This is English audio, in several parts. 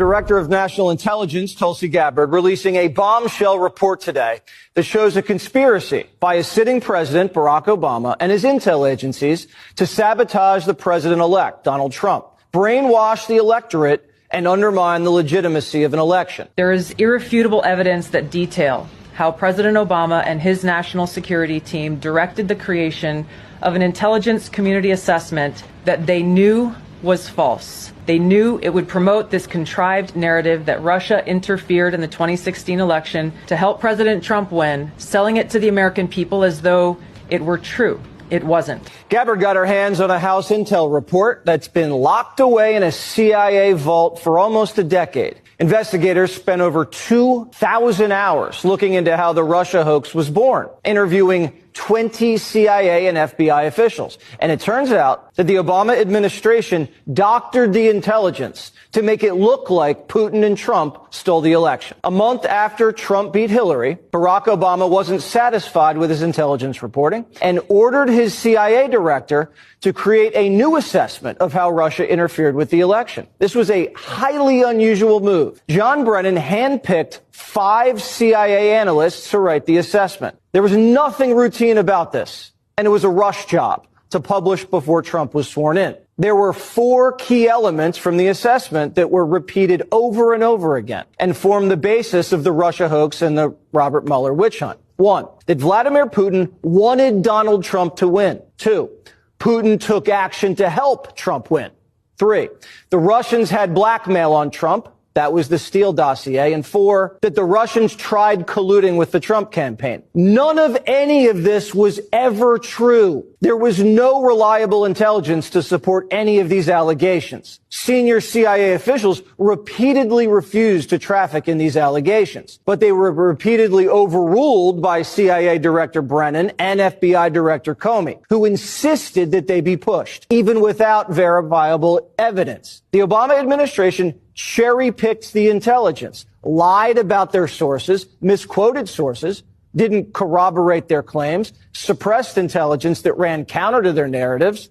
Director of National Intelligence, Tulsi Gabbard, releasing a bombshell report today that shows a conspiracy by a sitting president, Barack Obama, and his intel agencies to sabotage the president-elect, Donald Trump, brainwash the electorate, and undermine the legitimacy of an election. There is irrefutable evidence that detail how President Obama and his national security team directed the creation of an intelligence community assessment that they knew was false. They knew it would promote this contrived narrative that Russia interfered in the 2016 election to help President Trump win, selling it to the American people as though it were true. It wasn't. Gabbard got her hands on a House intel report that's been locked away in a CIA vault for almost a decade. Investigators spent over 2,000 hours looking into how the Russia hoax was born, interviewing 20 CIA and FBI officials. And it turns out that the Obama administration doctored the intelligence to make it look like Putin and Trump stole the election. A month after Trump beat Hillary, Barack Obama wasn't satisfied with his intelligence reporting and ordered his CIA director to create a new assessment of how Russia interfered with the election. This was a highly unusual move. John Brennan handpicked 5 CIA analysts to write the assessment. There was nothing routine about this, and it was a rush job to publish before Trump was sworn in. There were 4 key elements from the assessment that were repeated over and over again and formed the basis of the Russia hoax and the Robert Mueller witch hunt. 1, that Vladimir Putin wanted Donald Trump to win. 2, Putin took action to help Trump win. 3, the Russians had blackmail on Trump. That was the Steele dossier. And 4, that the Russians tried colluding with the Trump campaign. None of any of this was ever true. There was no reliable intelligence to support any of these allegations. Senior CIA officials repeatedly refused to traffic in these allegations, but they were repeatedly overruled by CIA Director Brennan and FBI Director Comey, who insisted that they be pushed, even without verifiable evidence. The Obama administration cherry-picked the intelligence, lied about their sources, misquoted sources, didn't corroborate their claims, suppressed intelligence that ran counter to their narratives,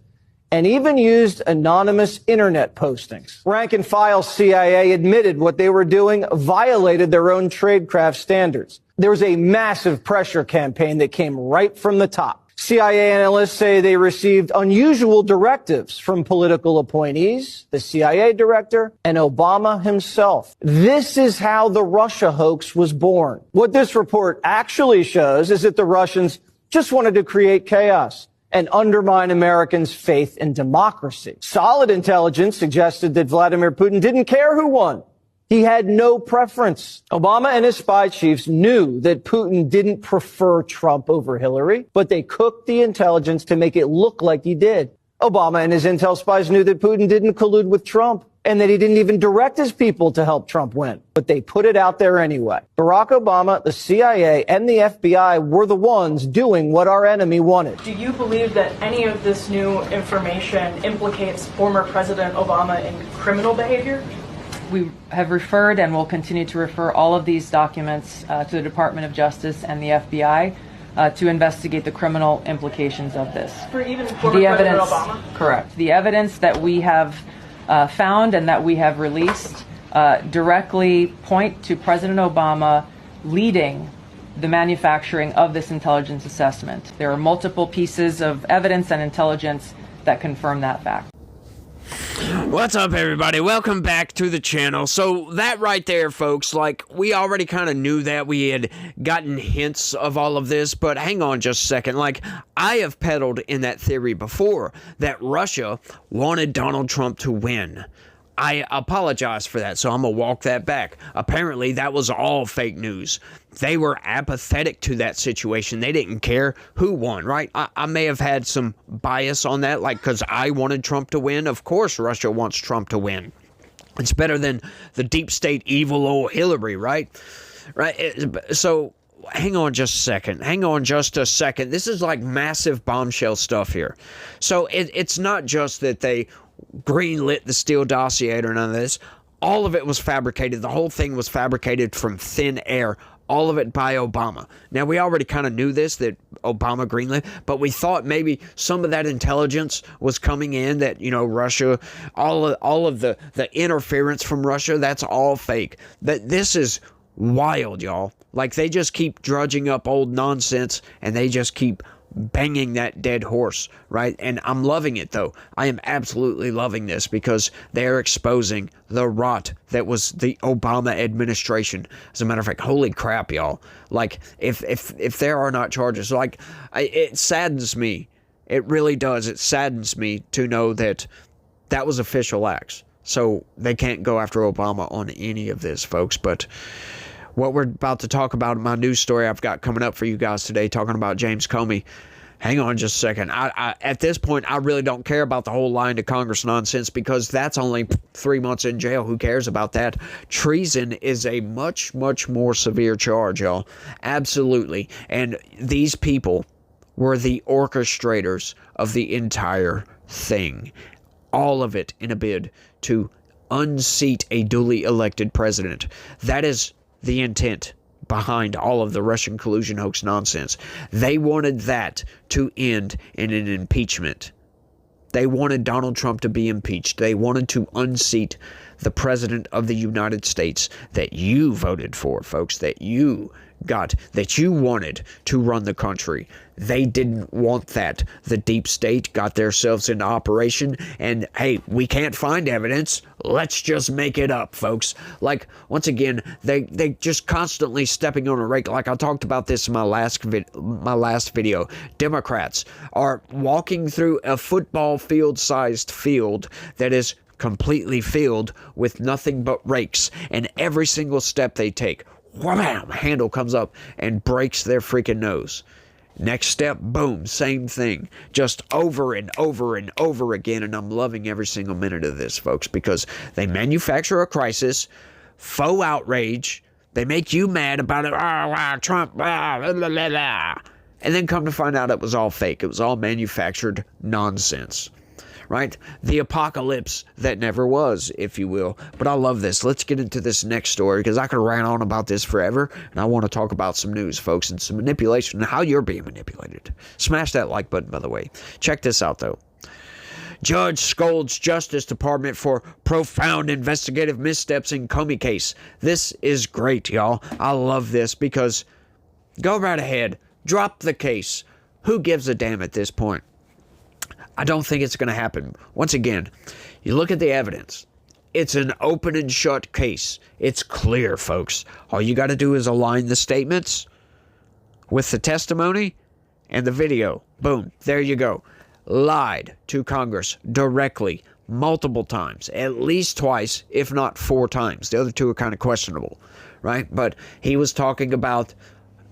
and even used anonymous internet postings. Rank and file CIA admitted what they were doing violated their own tradecraft standards. There was a massive pressure campaign that came right from the top. CIA analysts say they received unusual directives from political appointees, the CIA director, and Obama himself. This is how the Russia hoax was born. What this report actually shows is that the Russians just wanted to create chaos and undermine Americans' faith in democracy. Solid intelligence suggested that Vladimir Putin didn't care who won. He had no preference. Obama and his spy chiefs knew that Putin didn't prefer Trump over Hillary, but they cooked the intelligence to make it look like he did. Obama and his intel spies knew that Putin didn't collude with Trump and that he didn't even direct his people to help Trump win, but they put it out there anyway. Barack Obama, the CIA, and the FBI were the ones doing what our enemy wanted. Do you believe that any of this new information implicates former President Obama in criminal behavior? We have referred and will continue to refer all of these documents to the Department of Justice and the FBI to investigate the criminal implications of this. For even former President Obama? Correct. The evidence that we have found and that we have released directly point to President Obama leading the manufacturing of this intelligence assessment. There are multiple pieces of evidence and intelligence that confirm that fact. What's up, everybody? Welcome back to the channel. So that right there, folks, like, we already kind of knew that. We had gotten hints of all of this, but hang on just a second. Like, I have peddled in that theory before that Russia wanted Donald Trump to win. I apologize for that, so I'm going to walk that back. Apparently, that was all fake news. They were apathetic to that situation. They didn't care who won, right? I may have had some bias on that, like, because I wanted Trump to win. Of course, Russia wants Trump to win. It's better than the deep state evil old Hillary, right? So hang on just a second. Hang on just a second. This is like massive bombshell stuff here. So it's not just that they greenlit the Steele dossier or none of this. All of it was fabricated. The whole thing was fabricated from thin air. all of it by Obama. Now, we already kind of knew this, that Obama greenlit, but we thought maybe some of that intelligence was coming in, that, you know, Russia, all of the interference from Russia, that's all fake. That this is wild, y'all. Like, they just keep drudging up old nonsense, and they just keep banging that dead horse, right? And I'm loving it, though. I am absolutely loving this, because they're exposing the rot that was the Obama administration. As a matter of fact, holy crap, y'all. Like, if there are not charges, like, it saddens me. It really does. It saddens me to know that that was official acts. So they can't go after Obama on any of this, folks. But what we're about to talk about in my news story I've got coming up for you guys today, talking about James Comey. Hang on just a second. I at this point, I really don't care about the whole lying to Congress nonsense, because that's only 3 months in jail. Who cares about that? Treason is a much, much more severe charge, y'all. Absolutely. And these people were the orchestrators of the entire thing. All of it in a bid to unseat a duly elected president. That is the intent behind all of the Russian collusion hoax nonsense. They wanted that to end in an impeachment. They wanted Donald Trump to be impeached. They wanted to unseat the president of the United States that you voted for, folks, that you got, that you wanted to run the country. They didn't want that. The deep state got themselves into operation, and hey, we can't find evidence. Let's just make it up, folks. Like, once again, they just constantly stepping on a rake. Like I talked about this in my last video. Democrats are walking through a football field-sized field that is completely filled with nothing but rakes, and every single step they take, wham, handle comes up and breaks their freaking nose. Next step, boom, same thing. Just over and over and over again. And I'm loving every single minute of this, folks, because they manufacture a crisis, faux outrage. They make you mad about it. Trump, blah, blah, blah, blah. And then come to find out it was all fake. It was all manufactured nonsense. Right? The apocalypse that never was, if you will. But I love this. Let's get into this next story, because I could rant on about this forever, and I want to talk about some news, folks, and some manipulation, and how you're being manipulated. Smash that like button, by the way. Check this out, though. Judge scolds Justice Department for profound investigative missteps in Comey case. This is great, y'all. I love this, because go right ahead. Drop the case. Who gives a damn at this point? I don't think it's going to happen. Once again, you look at the evidence. It's an open and shut case. It's clear, folks. All you got to do is align the statements with the testimony and the video. Boom. There you go. Lied to Congress directly multiple times. At least twice, if not 4 times. The other 2 are kind of questionable, right? But he was talking about,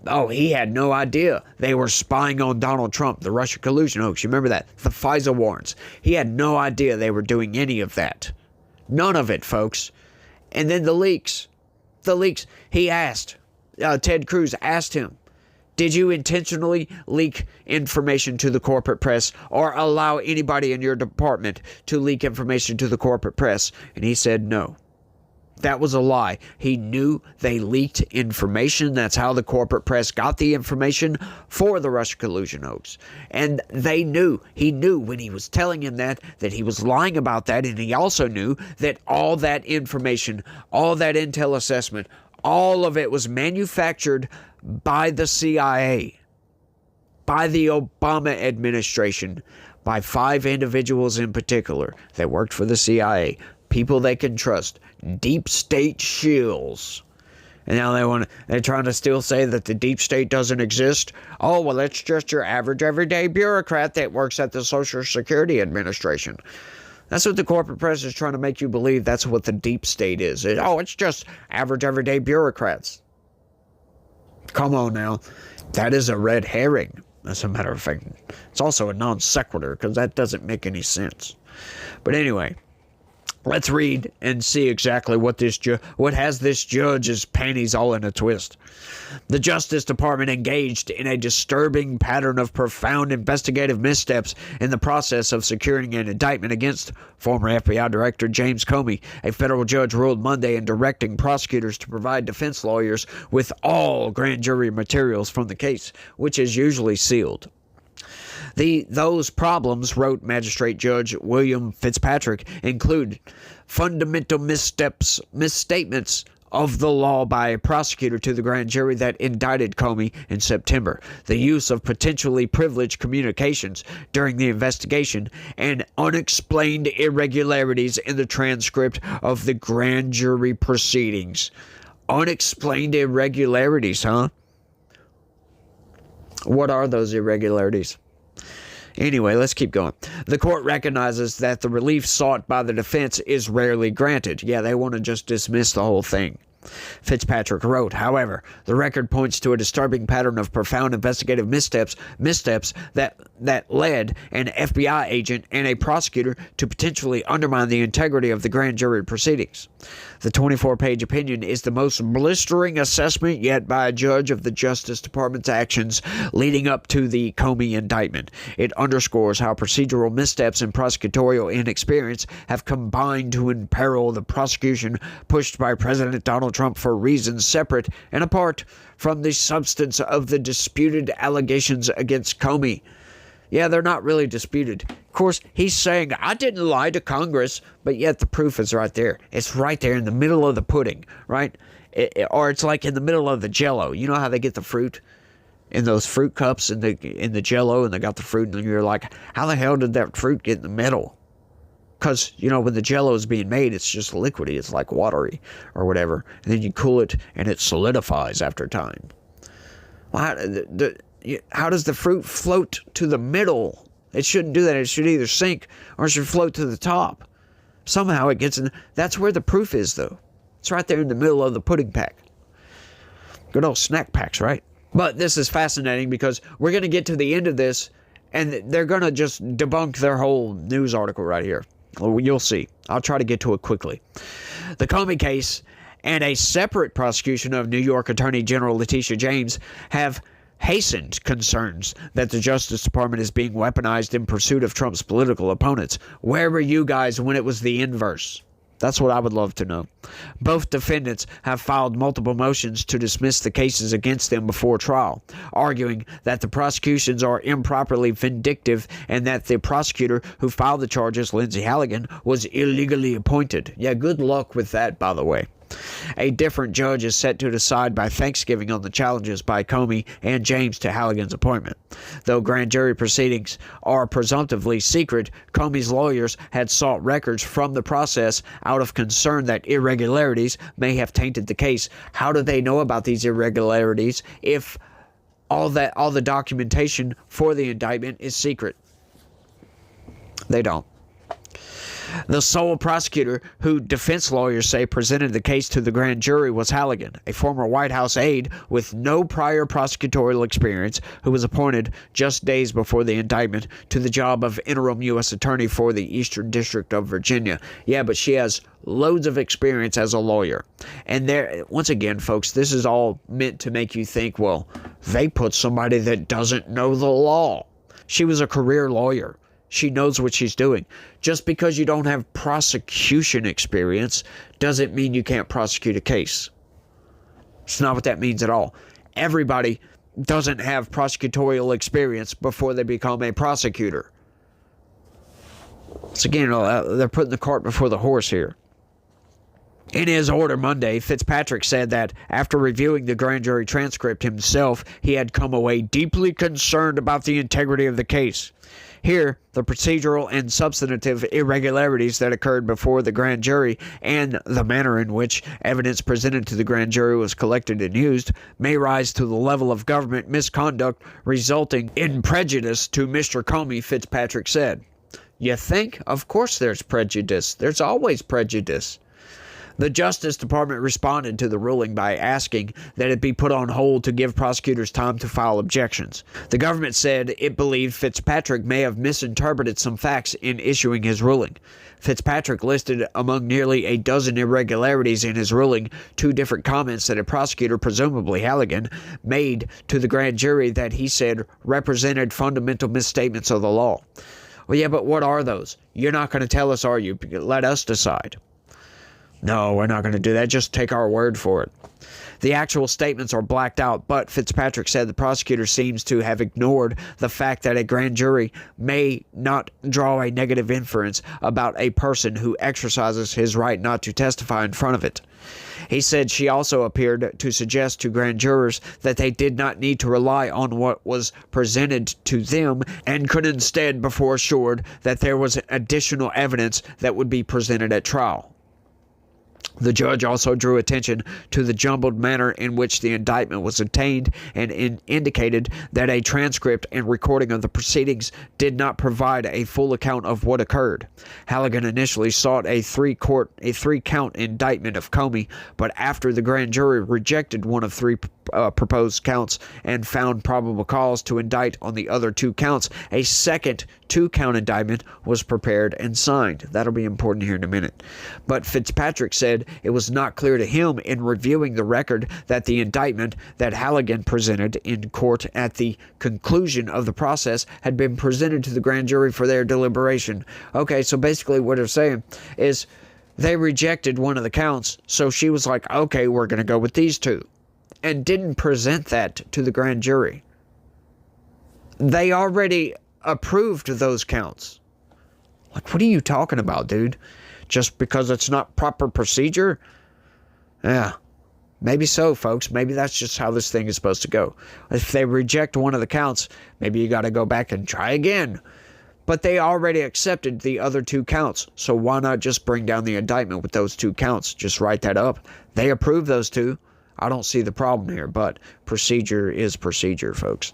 oh, he had no idea they were spying on Donald Trump, the Russia collusion hoax. You remember that? The FISA warrants. He had no idea they were doing any of that. None of it, folks. And then the leaks. The leaks. He asked, Ted Cruz asked him, did you intentionally leak information to the corporate press or allow anybody in your department to leak information to the corporate press? And he said no. That was a lie. He knew they leaked information. That's how the corporate press got the information for the Russia collusion hoax. And they knew, he knew when he was telling him that he was lying about that. And he also knew that all that information, all that intel assessment, all of it was manufactured by the CIA, by the Obama administration, by 5 individuals in particular that worked for the CIA. People they can trust. Deep state shills. And now they're trying to still say that the deep state doesn't exist. Oh, well, it's just your average everyday bureaucrat that works at the Social Security Administration. That's what the corporate press is trying to make you believe. That's what the deep state is. It's just average everyday bureaucrats. Come on now. That is a red herring, as a matter of fact. It's also a non sequitur, because that doesn't make any sense. But anyway, Let's read and see exactly what has this judge's panties all in a twist. The Justice Department engaged in a disturbing pattern of profound investigative missteps in the process of securing an indictment against former FBI Director James Comey. A federal judge ruled Monday in directing prosecutors to provide defense lawyers with all grand jury materials from the case, which is usually sealed. Those problems, wrote Magistrate Judge William Fitzpatrick, include fundamental misstatements of the law by a prosecutor to the grand jury that indicted Comey in September, the use of potentially privileged communications during the investigation, and unexplained irregularities in the transcript of the grand jury proceedings. Unexplained irregularities, huh? What are those irregularities? Anyway, let's keep going. The court recognizes that the relief sought by the defense is rarely granted. Yeah, they want to just dismiss the whole thing. Fitzpatrick wrote, however, the record points to a disturbing pattern of profound investigative missteps that led an FBI agent and a prosecutor to potentially undermine the integrity of the grand jury proceedings. The 24-page opinion is the most blistering assessment yet by a judge of the Justice Department's actions leading up to the Comey indictment. It underscores how procedural missteps and prosecutorial inexperience have combined to imperil the prosecution pushed by President Donald Trump for reasons separate and apart from the substance of the disputed allegations against Comey. Yeah, they're not really disputed. Of course, he's saying, I didn't lie to Congress, but yet the proof is right there. It's right there in the middle of the pudding, right? Or it's like in the middle of the Jell-O. You know how they get the fruit in those fruit cups in the Jell-O, and they got the fruit, and you're like, how the hell did that fruit get in the middle? Because, when the Jell-O is being made, it's just liquidy. It's like watery or whatever. And then you cool it, and it solidifies after time. Well, how does the fruit float to the middle? It shouldn't do that. It should either sink or it should float to the top. Somehow it gets in. That's where the proof is, though. It's right there in the middle of the pudding pack. Good old snack packs, right? But this is fascinating because we're going to get to the end of this and they're going to just debunk their whole news article right here. You'll see. I'll try to get to it quickly. The Comey case and a separate prosecution of New York Attorney General Letitia James have hastened concerns that the Justice Department is being weaponized in pursuit of Trump's political opponents. Where were you guys when it was the inverse? That's what I would love to know. Both defendants have filed multiple motions to dismiss the cases against them before trial, arguing that the prosecutions are improperly vindictive and that the prosecutor who filed the charges, Lindsay Halligan, was illegally appointed. Yeah, good luck with that, by the way. A different judge is set to decide by Thanksgiving on the challenges by Comey and James to Halligan's appointment. Though grand jury proceedings are presumptively secret, Comey's lawyers had sought records from the process out of concern that irregularities may have tainted the case. How do they know about these irregularities if all the documentation for the indictment is secret? They don't. The sole prosecutor who defense lawyers say presented the case to the grand jury was Halligan, a former White House aide with no prior prosecutorial experience who was appointed just days before the indictment to the job of interim U.S. attorney for the Eastern District of Virginia. Yeah, but she has loads of experience as a lawyer. And there, once again, folks, this is all meant to make you think, well, they put somebody that doesn't know the law. She was a career lawyer. She knows what she's doing. Just because you don't have prosecution experience doesn't mean you can't prosecute a case. It's not what that means at all. Everybody doesn't have prosecutorial experience before they become a prosecutor. So again, they're putting the cart before the horse here. In his order Monday, Fitzpatrick said that after reviewing the grand jury transcript himself, he had come away deeply concerned about the integrity of the case. Here, the procedural and substantive irregularities that occurred before the grand jury and the manner in which evidence presented to the grand jury was collected and used may rise to the level of government misconduct resulting in prejudice to Mr. Comey, Fitzpatrick said. You think? Of course there's prejudice. There's always prejudice. The Justice Department responded to the ruling by asking that it be put on hold to give prosecutors time to file objections. The government said it believed Fitzpatrick may have misinterpreted some facts in issuing his ruling. Fitzpatrick listed among nearly a dozen irregularities in his ruling 2 different comments that a prosecutor, presumably Halligan, made to the grand jury that he said represented fundamental misstatements of the law. Well, yeah, but what are those? You're not going to tell us, are you? Let us decide. No, we're not going to do that. Just take our word for it. The actual statements are blacked out, but Fitzpatrick said the prosecutor seems to have ignored the fact that a grand jury may not draw a negative inference about a person who exercises his right not to testify in front of it. He said she also appeared to suggest to grand jurors that they did not need to rely on what was presented to them and could instead be assured that there was additional evidence that would be presented at trial. The judge also drew attention to the jumbled manner in which the indictment was obtained and indicated that a transcript and recording of the proceedings did not provide a full account of what occurred. Halligan initially sought a three-count indictment of Comey, but after the grand jury rejected one of 3 proposed counts and found probable cause to indict on the other 2 counts, a second 2-count indictment was prepared and signed. That'll be important here in a minute. But Fitzpatrick said it was not clear to him in reviewing the record that the indictment that Halligan presented in court at the conclusion of the process had been presented to the grand jury for their deliberation. Okay, so basically what they're saying is they rejected one of the counts, so she was like, okay, we're going to go with these 2. And didn't present that to the grand jury. They already approved those counts. Like, what are you talking about, dude? Just because it's not proper procedure? Yeah, maybe so, folks. Maybe that's just how this thing is supposed to go. If they reject one of the counts, maybe you got to go back and try again. But they already accepted the other 2 counts, so why not just bring down the indictment with those 2 counts? Just write that up. They approved those 2. I don't see the problem here, but procedure is procedure, folks.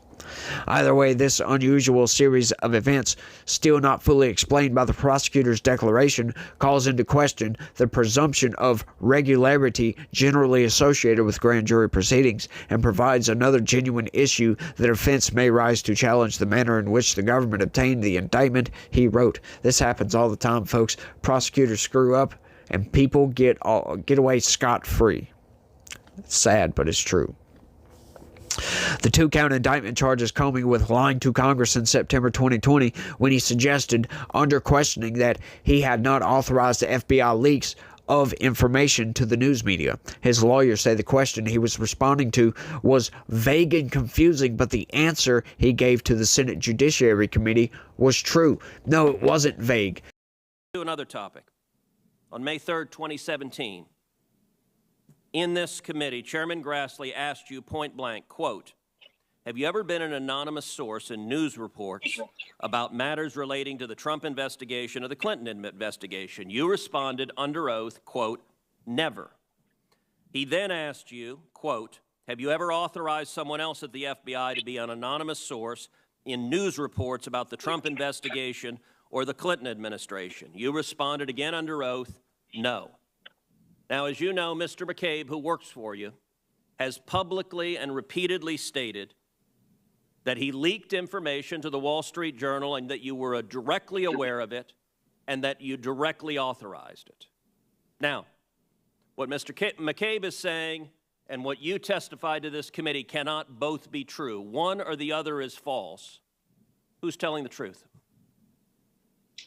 Either way, this unusual series of events, still not fully explained by the prosecutor's declaration, calls into question the presumption of regularity generally associated with grand jury proceedings and provides another genuine issue the defense may rise to challenge the manner in which the government obtained the indictment. He wrote, "This happens all the time, folks. Prosecutors screw up and people get away scot-free." It's sad, but it's true. The 2-count indictment charges Comey with lying to Congress in September 2020 when he suggested, under questioning, that he had not authorized the FBI leaks of information to the news media. His lawyers say the question he was responding to was vague and confusing, but the answer he gave to the Senate Judiciary Committee was true. No, it wasn't vague. To another topic. On May 3rd, 2017, in this committee, Chairman Grassley asked you point blank, quote, "Have you ever been an anonymous source in news reports about matters relating to the Trump investigation or the Clinton investigation?" You responded under oath, quote, "Never." He then asked you, quote, "Have you ever authorized someone else at the FBI to be an anonymous source in news reports about the Trump investigation or the Clinton administration?" You responded again under oath, "No." Now, as you know, Mr. McCabe, who works for you, has publicly and repeatedly stated that he leaked information to the Wall Street Journal and that you were directly aware of it and that you directly authorized it. Now, what Mr. McCabe is saying and what you testified to this committee cannot both be true. One or the other is false. Who's telling the truth?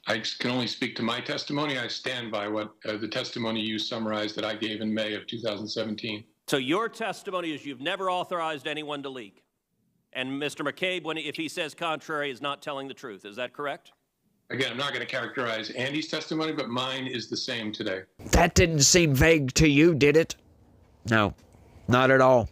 I can only speak to my testimony. I stand by what the testimony you summarized that I gave in May of 2017. So your testimony is you've never authorized anyone to leak. And Mr. McCabe, if he says contrary, is not telling the truth. Is that correct? Again, I'm not going to characterize Andy's testimony, but mine is the same today. That didn't seem vague to you, did it? No, not at all.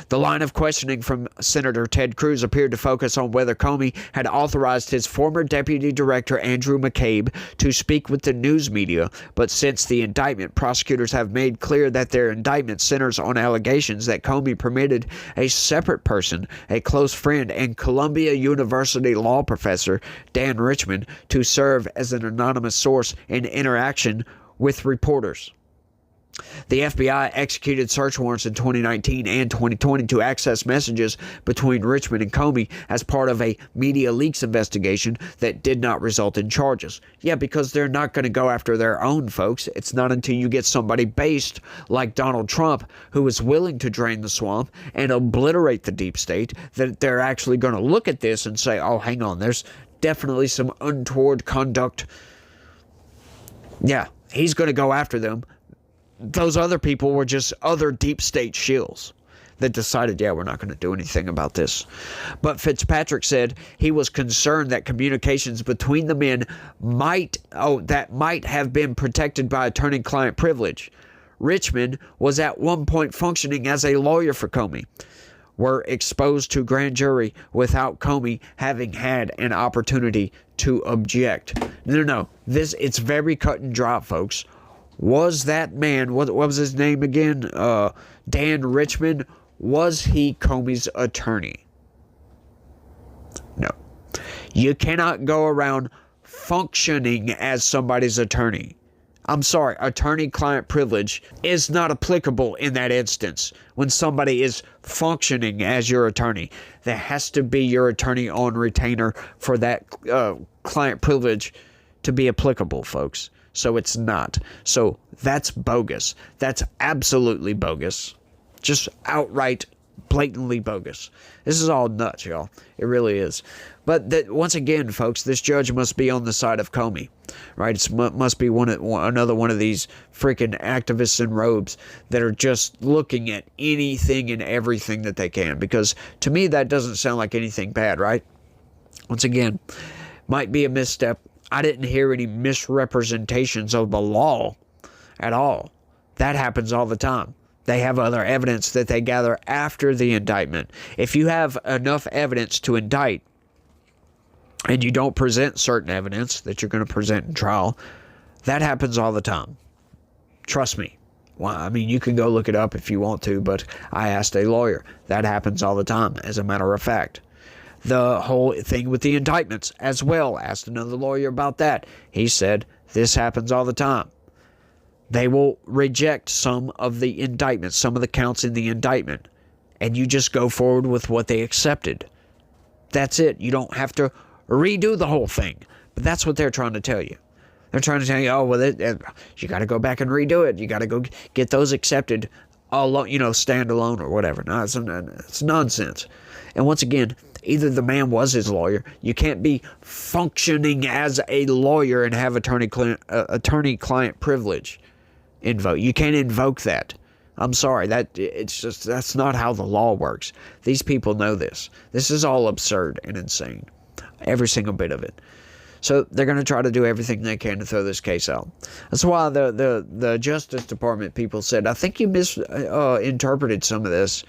The line of questioning from Senator Ted Cruz appeared to focus on whether Comey had authorized his former deputy director, Andrew McCabe, to speak with the news media. But since the indictment, prosecutors have made clear that their indictment centers on allegations that Comey permitted a separate person, a close friend and Columbia University law professor, Dan Richman, to serve as an anonymous source in interaction with reporters. The FBI executed search warrants in 2019 and 2020 to access messages between Richmond and Comey as part of a media leaks investigation that did not result in charges. Yeah, because they're not going to go after their own folks. It's not until you get somebody based like Donald Trump, who is willing to drain the swamp and obliterate the deep state, that they're actually going to look at this and say, oh, hang on, there's definitely some untoward conduct. Yeah, he's going to go after them. Those other people were just other deep state shills that decided, yeah, we're not going to do anything about this. But Fitzpatrick said he was concerned that communications between the men might have been protected by attorney-client privilege. Richmond was at one point functioning as a lawyer for Comey, were exposed to grand jury without Comey having had an opportunity to object. No. It's very cut and dry, folks. Was that man, what was his name again? Dan Richmond, was he Comey's attorney? No. You cannot go around functioning as somebody's attorney. I'm sorry, attorney-client privilege is not applicable in that instance. When somebody is functioning as your attorney, there has to be your attorney on retainer for that client privilege to be applicable, folks. So it's not. So that's bogus. That's absolutely bogus. Just outright, blatantly bogus. This is all nuts, y'all. It really is. But once again, folks, this judge must be on the side of Comey, right? It must be another one of these freaking activists in robes that are just looking at anything and everything that they can. Because to me, that doesn't sound like anything bad, right? Once again, might be a misstep. I didn't hear any misrepresentations of the law at all. That happens all the time. They have other evidence that they gather after the indictment. If you have enough evidence to indict and you don't present certain evidence that you're going to present in trial, that happens all the time. Trust me. Well, I mean, you can go look it up if you want to, but I asked a lawyer. That happens all the time, as a matter of fact. The whole thing with the indictments as well. Asked another lawyer about that. He said, this happens all the time. They will reject some of the indictments, some of the counts in the indictment, and you just go forward with what they accepted. That's it. You don't have to redo the whole thing. But that's what they're trying to tell you. They're trying to tell you, oh, well, you got to go back and redo it. You got to go get those accepted, stand alone or whatever. No, it's nonsense. And once again, either the man was his lawyer. You can't be functioning as a lawyer and have attorney-client privilege invoke. You can't invoke that. I'm sorry. That's not how the law works. These people know this. This is all absurd and insane. Every single bit of it. So they're going to try to do everything they can to throw this case out. That's why the Justice Department people said, I think you misinterpreted some of this.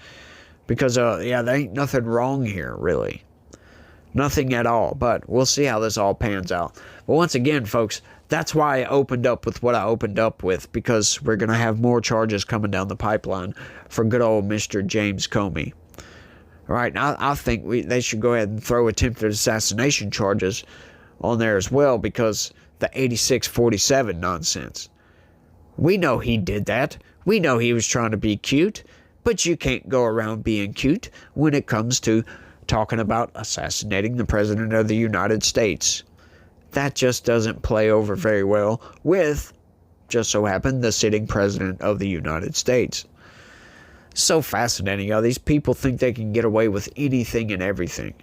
Because, there ain't nothing wrong here, really. Nothing at all. But we'll see how this all pans out. But once again, folks, that's why I opened up with what I opened up with. Because we're going to have more charges coming down the pipeline for good old Mr. James Comey. All right, now I think they should go ahead and throw attempted assassination charges on there as well. Because the 8647 nonsense. We know he did that. We know he was trying to be cute. But you can't go around being cute when it comes to talking about assassinating the President of the United States. That just doesn't play over very well with, just so happened, the sitting President of the United States. So fascinating how these people think they can get away with anything and everything.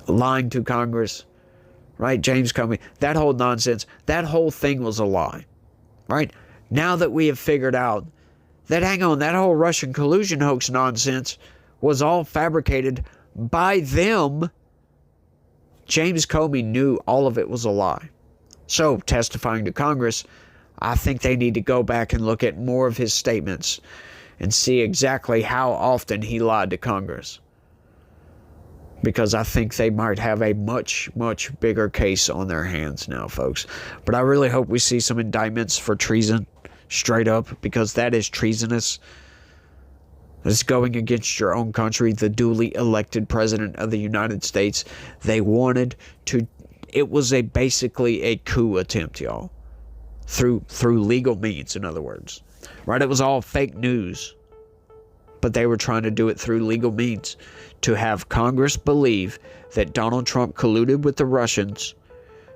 Lying to Congress, right? James Comey, that whole nonsense, that whole thing was a lie, right? Now that we have figured out that, hang on, that whole Russian collusion hoax nonsense was all fabricated by them. James Comey knew all of it was a lie. So, testifying to Congress, I think they need to go back and look at more of his statements and see exactly how often he lied to Congress. Because I think they might have a much, much bigger case on their hands now, folks. But I really hope we see some indictments for treason. Straight up, because that is treasonous. It's going against your own country, the duly elected President of the United States. They wanted to, it was basically a coup attempt, y'all. Through legal means, in other words. right? It was all fake news. But they were trying to do it through legal means to have Congress believe that Donald Trump colluded with the Russians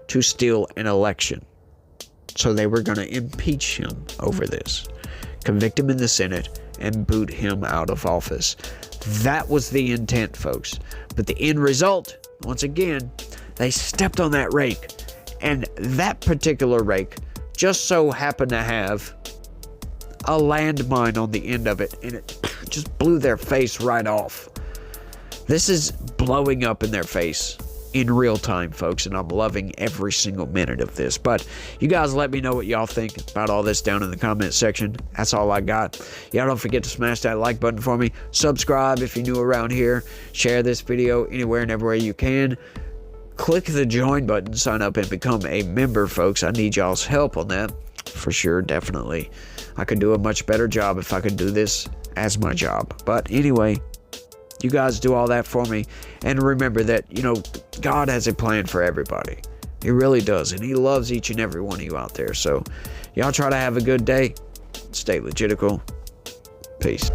to steal an election. So they were going to impeach him over this, convict him in the Senate, and boot him out of office. That was the intent, folks. But the end result, once again, they stepped on that rake. And that particular rake just so happened to have a landmine on the end of it, and it just blew their face right off. This is blowing up in their face in real time, folks, and I'm loving every single minute of this. But you guys let me know what y'all think about all this down in the comment section. That's all I got. Y'all don't forget to smash that like button for me. Subscribe if you're new around here. Share this video anywhere and everywhere you can. Click the join button, sign up, and become a member, folks. I need y'all's help on that. For sure, definitely. I could do a much better job if I could do this as my job. But anyway, you guys do all that for me. And remember that, God has a plan for everybody. He really does. And He loves each and every one of you out there. So y'all try to have a good day. Stay legitical. Peace.